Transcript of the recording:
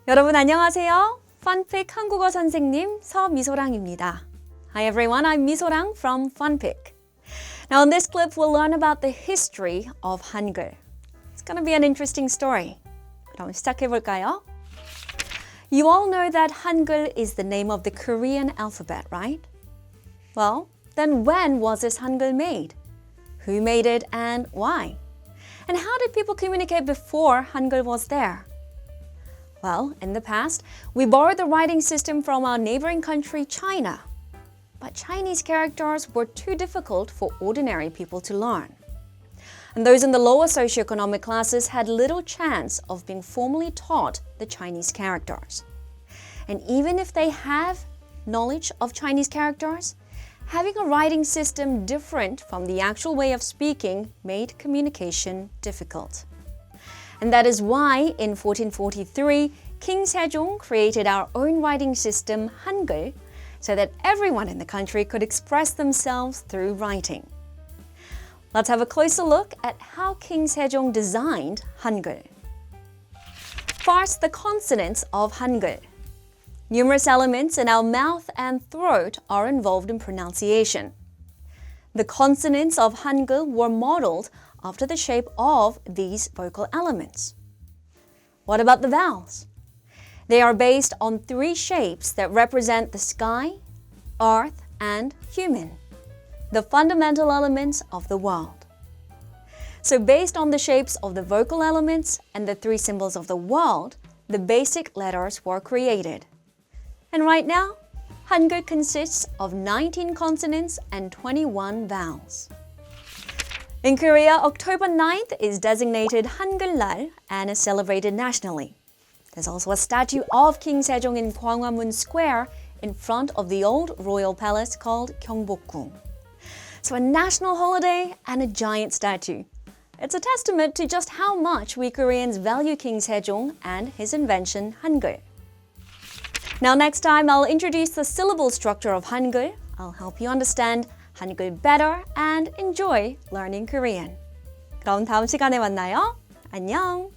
여러분 안녕하세요. FunPik 한국어 선생님 서미소랑입니다. Hi everyone, I'm 미소랑 from FunPik. Now in this clip we'll learn about the history of Hangul. It's going to be an interesting story. 그럼 시작해볼까요? You all know that Hangul is the name of the Korean alphabet, right? Well, then when was this Hangul made? Who made it and why? And how did people communicate before Hangul was there? Well, in the past, we borrowed the writing system from our neighboring country, China. But Chinese characters were too difficult for ordinary people to learn. And those in the lower socioeconomic classes had little chance of being formally taught the Chinese characters. And even if they have knowledge of Chinese characters, having a writing system different from the actual way of speaking made communication difficult. And that is why in 1443, King Sejong created our own writing system, Hangul, so that everyone in the country could express themselves through writing. Let's have a closer look at how King Sejong designed Hangul. First, the consonants of Hangul. Numerous elements in our mouth and throat are involved in pronunciation. The consonants of Hangul were modeled after the shape of these vocal elements. What about the vowels? They are based on three shapes that represent the sky, earth, and human, the fundamental elements of the world. So based on the shapes of the vocal elements and the three symbols of the world, the basic letters were created. And right now, Hangul consists of 19 consonants and 21 vowels. In Korea, October 9th is designated Hangeul and is celebrated nationally. There's also a statue of King Sejong in Gwanghwamun Square in front of the old royal palace called Gyeongbokgung. So a national holiday and a giant statue. It's a testament to just how much we Koreans value King Sejong and his invention Hangul. Now next time I'll introduce the syllable structure of Hangul. I'll help you understand Hangul better and enjoy learning Korean. 그럼 다음 시간에 만나요. 안녕!